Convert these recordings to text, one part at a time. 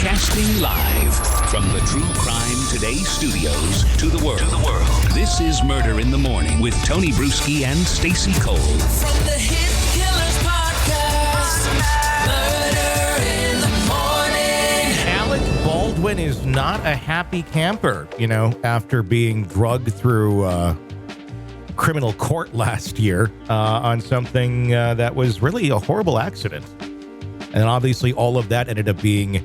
Broadcasting live from the True Crime Today studios to the world. This is Murder in the Morning with Tony Bruschi and Stacey Cole. From the Hit Killers podcast, Murder in the Morning. Alec Baldwin is not a happy camper, after being drugged through criminal court last year on something that was really a horrible accident. And obviously all of that ended up being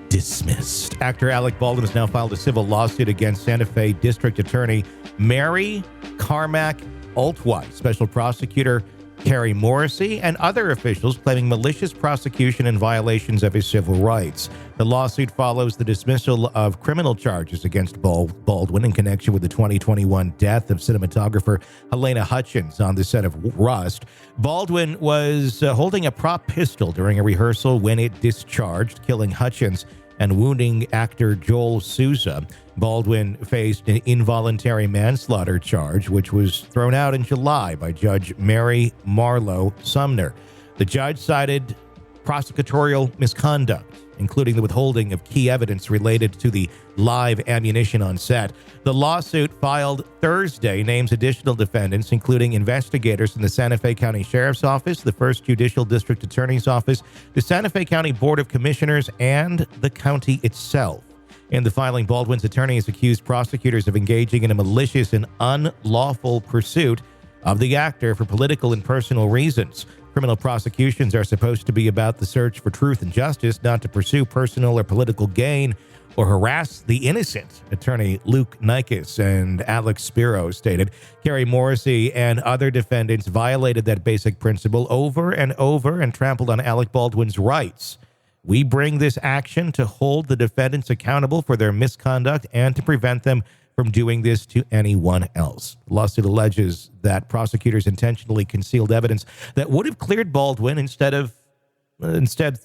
dismissed. Actor Alec Baldwin has now filed a civil lawsuit against Santa Fe District Attorney Mary Carmack-Altwies, Special Prosecutor Kari Morrissey, and other officials claiming malicious prosecution and violations of his civil rights. The lawsuit follows the dismissal of criminal charges against Baldwin in connection with the 2021 death of cinematographer Halyna Hutchins on the set of Rust. Baldwin was holding a prop pistol during a rehearsal when it discharged, killing Hutchins and wounding actor Joel Souza. Baldwin faced an involuntary manslaughter charge, which was thrown out in July by Judge Mary Marlowe Sommer. The judge cited prosecutorial misconduct, including the withholding of key evidence related to the live ammunition on set. The lawsuit filed Thursday names additional defendants, including investigators from the Santa Fe County Sheriff's Office, the 1st Judicial District Attorney's Office, the Santa Fe County Board of Commissioners, and the county itself. In the filing, Baldwin's attorney has accused prosecutors of engaging in a malicious and unlawful pursuit of the actor for political and personal reasons. Criminal prosecutions are supposed to be about the search for truth and justice, not to pursue personal or political gain or harass the innocent, attorney Luke Nikes and Alex Spiro stated. Kari Morrissey and other defendants violated that basic principle over and over and trampled on Alec Baldwin's rights. We bring this action to hold the defendants accountable for their misconduct and to prevent them from doing this to anyone else. The lawsuit alleges that prosecutors intentionally concealed evidence that would have cleared Baldwin instead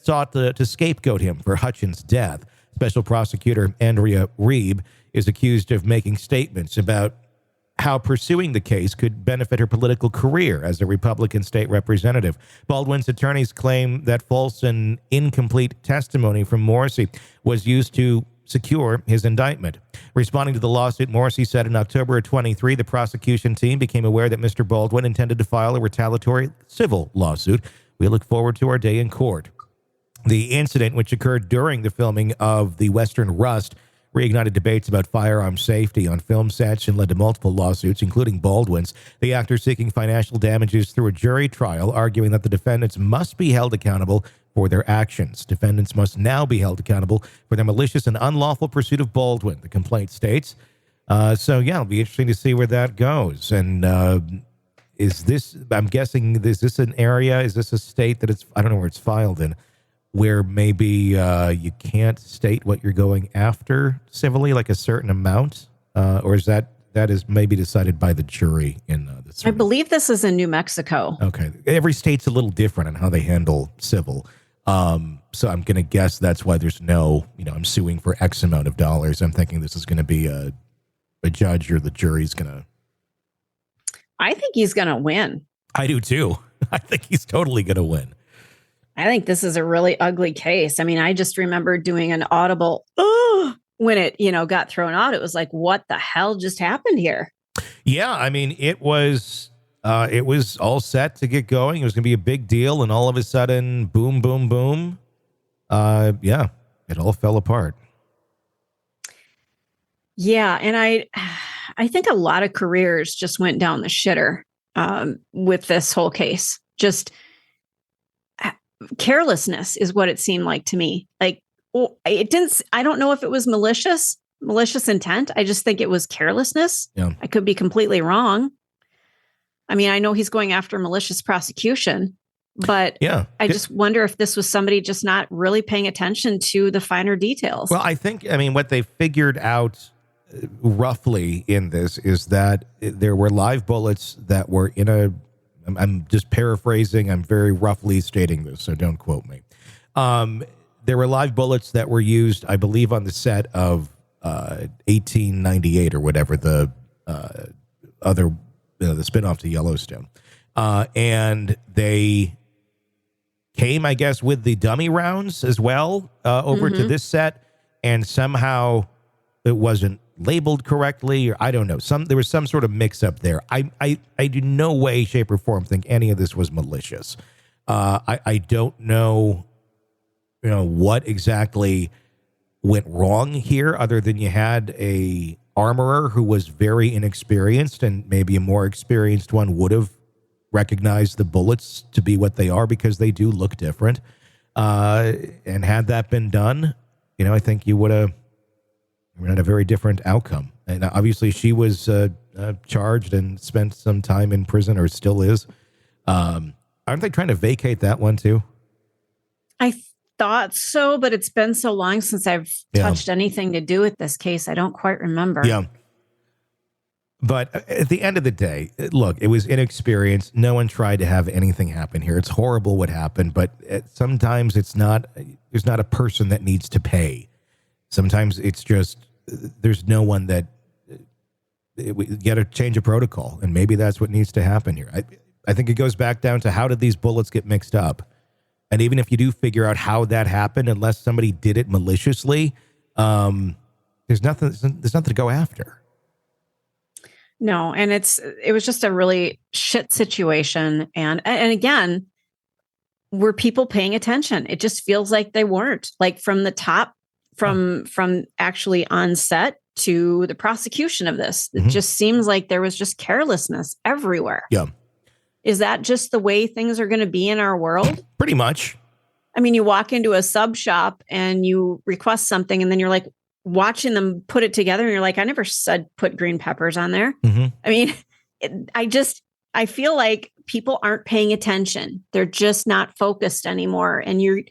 sought to scapegoat him for Hutchins' death. Special Prosecutor Andrea Reeb is accused of making statements about how pursuing the case could benefit her political career as a Republican state representative. Baldwin's attorneys claim that false and incomplete testimony from Morrissey was used to secure his indictment. Responding to the lawsuit, Morrissey said in October of 23, the prosecution team became aware that Mr. Baldwin intended to file a retaliatory civil lawsuit. We look forward to our day in court. The incident, which occurred during the filming of the Western Rust, reignited debates about firearm safety on film sets and led to multiple lawsuits, including Baldwin's. The actor seeking financial damages through a jury trial, arguing that the defendants must be held accountable for their actions. Defendants must now be held accountable for their malicious and unlawful pursuit of Baldwin, the complaint states. It'll be interesting to see where that goes. And I'm guessing, is this an area, is this a state that I don't know where it's filed in, where maybe you can't state what you're going after civilly, like a certain amount? Or is that is maybe decided by the jury in this? I believe this is in New Mexico. Okay. Every state's a little different on how they handle civil. So I'm going to guess that's why there's no, I'm suing for X amount of dollars. I'm thinking this is going to be a judge or the jury's going to. I think he's going to win. I do too. I think he's totally going to win. I think this is a really ugly case. I mean, I just remember doing an audible, when it, got thrown out. It was like, what the hell just happened here? Yeah. I mean, it was all set to get going. It was going to be a big deal. And all of a sudden, boom, boom, boom. It all fell apart. Yeah. And I think a lot of careers just went down the shitter with this whole case. Just carelessness is what it seemed like to me. Like, I don't know if it was malicious intent. I just think it was carelessness. Yeah. I could be completely wrong. I mean, I know he's going after malicious prosecution, but I just wonder if this was somebody just not really paying attention to the finer details. Well, what they figured out roughly in this is that there were live bullets that were in I'm just paraphrasing. I'm very roughly stating this, so don't quote me. There were live bullets that were used, I believe, on the set of 1898 or whatever, the other, the spinoff to Yellowstone. And they came, I guess, with the dummy rounds as well over to this set, and somehow it wasn't labeled correctly, or I don't know. There was some sort of mix-up there. I do no way, shape, or form think any of this was malicious. I don't know, what exactly went wrong here, other than you had a armorer who was very inexperienced, and maybe a more experienced one would have recognized the bullets to be what they are, because they do look different. And had that been done, I think you would have had a very different outcome. And obviously she was charged and spent some time in prison, or still is. Aren't they trying to vacate that one too? I thought so, but it's been so long since I've touched anything to do with this case. I don't quite remember. Yeah. But at the end of the day, look, it was inexperience. No one tried to have anything happen here. It's horrible what happened, but sometimes there's not a person that needs to pay. Sometimes it's just, there's no one that, we got to change a protocol, and maybe that's what needs to happen here. I think it goes back down to, how did these bullets get mixed up? And even if you do figure out how that happened, unless somebody did it maliciously, there's nothing to go after. No, and it was just a really shit situation. And again, were people paying attention? It just feels like they weren't. Like from the top, from actually on set to the prosecution of this, it just seems like there was just carelessness everywhere. Yeah. Is that just the way things are going to be in our world? Pretty much. I mean, you walk into a sub shop and you request something, and then you're like watching them put it together, and you're like, I never said put green peppers on there. I mean, I feel like people aren't paying attention. They're just not focused anymore. And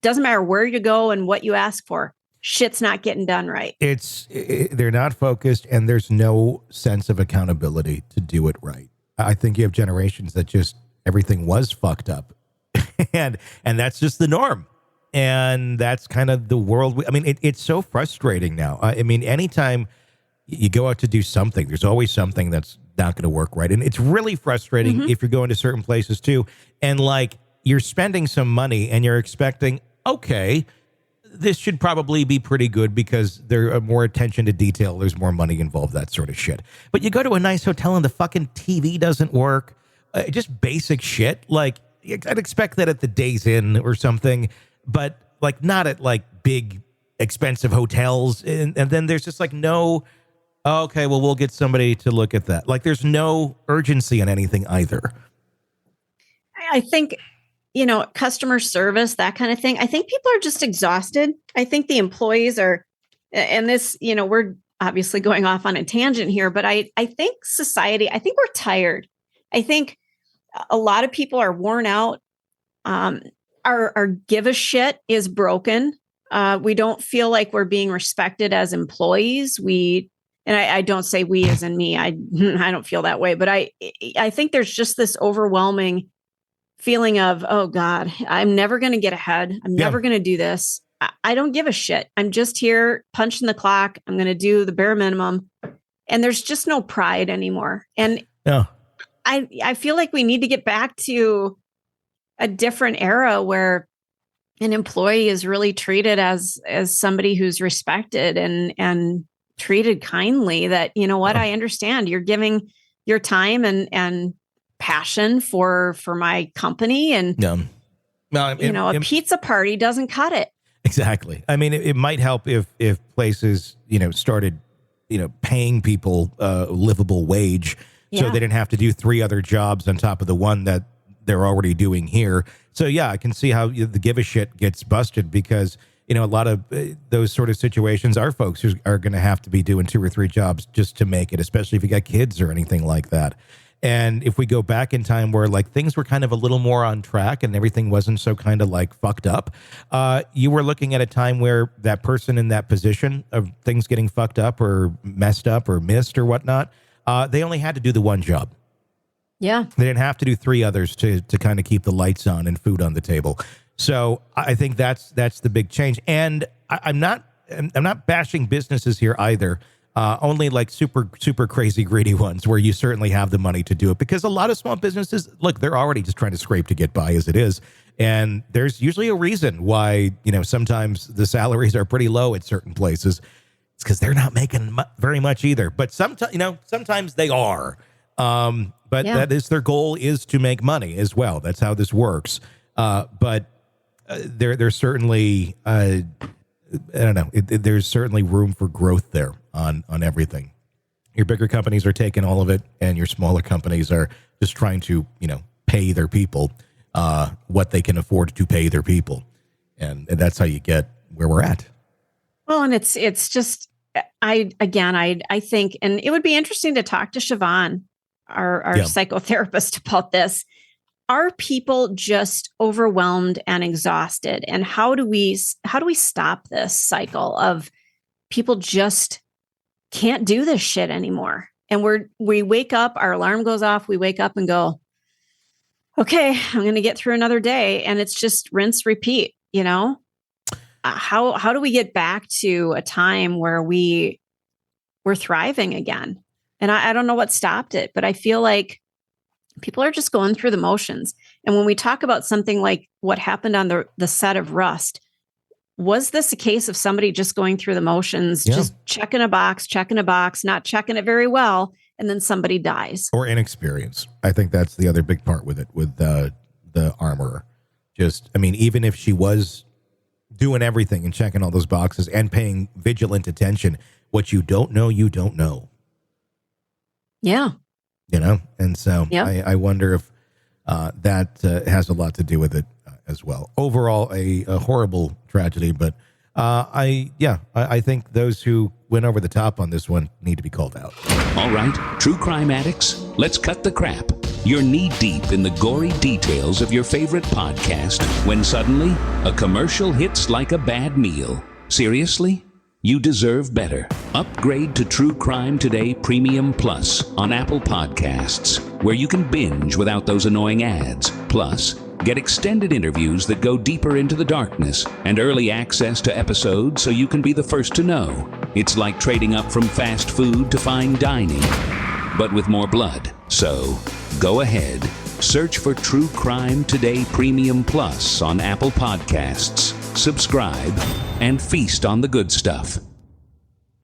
doesn't matter where you go and what you ask for, shit's not getting done right. They're not focused, and there's no sense of accountability to do it right. I think you have generations that just, everything was fucked up. and that's just the norm. And that's kind of the world. I mean, it's so frustrating now. I mean, anytime you go out to do something, there's always something that's not going to work right. And it's really frustrating if you're going to certain places too. And like, you're spending some money and you're expecting, okay, this should probably be pretty good because there's more attention to detail. There's more money involved, that sort of shit. But you go to a nice hotel and the fucking TV doesn't work. Just basic shit. Like, I'd expect that at the Days Inn or something, but like not at like big expensive hotels. And then there's just like no, okay, well, we'll get somebody to look at that. Like, there's no urgency in anything either. I think, customer service, that kind of thing. I think people are just exhausted. I think the employees are, and this, we're obviously going off on a tangent here, but I think society, I think we're tired. I think a lot of people are worn out. Our give a shit is broken. We don't feel like we're being respected as employees. I don't say we as in me. I don't feel that way, but I think there's just this overwhelming feeling of, oh God, I'm never going to get ahead. I'm never going to do this. I don't give a shit. I'm just here punching the clock. I'm going to do the bare minimum. And there's just no pride anymore. And I feel like we need to get back to a different era where an employee is really treated as somebody who's respected and treated kindly. That, I understand you're giving your time and passion for my company, and a pizza party doesn't cut it. Exactly. I mean, it might help if places started paying people a livable wage, so they didn't have to do 3 other jobs on top of the one that they're already doing here. So I can see how the give a shit gets busted, because a lot of those sort of situations are folks who are going to have to be doing 2 or 3 jobs just to make it, especially if you got kids or anything like that. And if we go back in time where like things were kind of a little more on track and everything wasn't so kind of like fucked up, you were looking at a time where that person in that position of things getting fucked up or messed up or missed or whatnot, they only had to do the one job. Yeah. They didn't have to do 3 others to kind of keep the lights on and food on the table. So I think that's the big change. And I'm not bashing businesses here either. Only like super, super crazy greedy ones where you certainly have the money to do it, because a lot of small businesses, look, they're already just trying to scrape to get by as it is. And there's usually a reason why, sometimes the salaries are pretty low at certain places. It's because they're not making very much either. But sometimes they are. But that is their goal, is to make money as well. That's how this works. But there's certainly, I don't know, there's certainly room for growth there on everything. Your bigger companies are taking all of it, and your smaller companies are just trying to, pay their people what they can afford to pay their people. And that's how you get where we're at. Well, and it's just, I think, and it would be interesting to talk to Siobhan, our psychotherapist, about this. Are people just overwhelmed and exhausted? And how do we stop this cycle of people just can't do this shit anymore? And we wake up, our alarm goes off, we wake up and go, okay, I'm going to get through another day. And it's just rinse, repeat, how do we get back to a time where we're thriving again? And I don't know what stopped it, but I feel like people are just going through the motions. And when we talk about something like what happened on the set of Rust, was this a case of somebody just going through the motions, just checking a box, not checking it very well, and then somebody dies? Or inexperience. I think that's the other big part with it, with the armorer. Even if she was doing everything and checking all those boxes and paying vigilant attention, what you don't know, you don't know. Yeah. And so I wonder if that has a lot to do with it as well. Overall, a horrible tragedy, but I think those who went over the top on this one need to be called out. All right, true crime addicts, let's cut the crap. You're knee-deep in the gory details of your favorite podcast when suddenly a commercial hits like a bad meal. Seriously? You deserve better. Upgrade to True Crime Today Premium Plus on Apple Podcasts, where you can binge without those annoying ads. Plus, get extended interviews that go deeper into the darkness and early access to episodes so you can be the first to know. It's like trading up from fast food to fine dining, but with more blood. So, go ahead. Search for True Crime Today Premium Plus on Apple Podcasts. Subscribe and feast on the good stuff.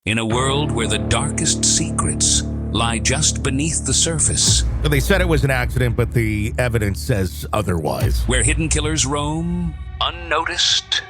In a world where the darkest secrets lie just beneath the surface. They said it was an accident, but the evidence says otherwise. Where hidden killers roam unnoticed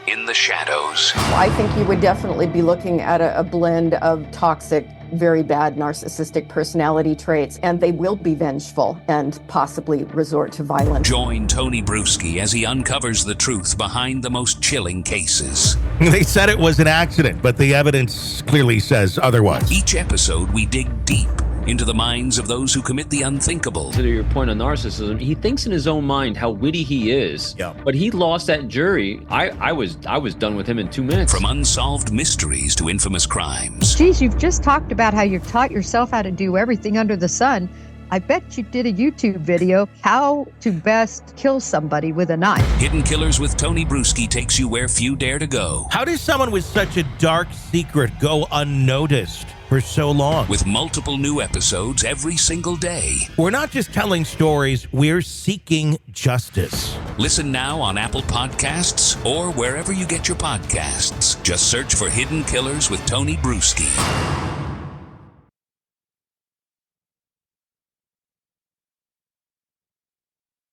in the shadows. I think you would definitely be looking at a blend of toxic, very bad narcissistic personality traits, and they will be vengeful and possibly resort to violence. Join Tony Bruschi as he uncovers the truth behind the most chilling cases. They said it was an accident, but the evidence clearly says otherwise. Each episode, we dig deep into the minds of those who commit the unthinkable. To your point on narcissism, he thinks in his own mind how witty he is. Yeah. But he lost that jury. I was done with him in 2 minutes. From unsolved mysteries to infamous crimes. Geez, you've just talked about how you've taught yourself how to do everything under the sun. I bet you did a YouTube video, how to best kill somebody with a knife. Hidden Killers with Tony Bruschi takes you where few dare to go. How does someone with such a dark secret go unnoticed for so long? With multiple new episodes every single day. We're not just telling stories, we're seeking justice. Listen now on Apple Podcasts or wherever you get your podcasts. Just search for Hidden Killers with Tony Bruschi.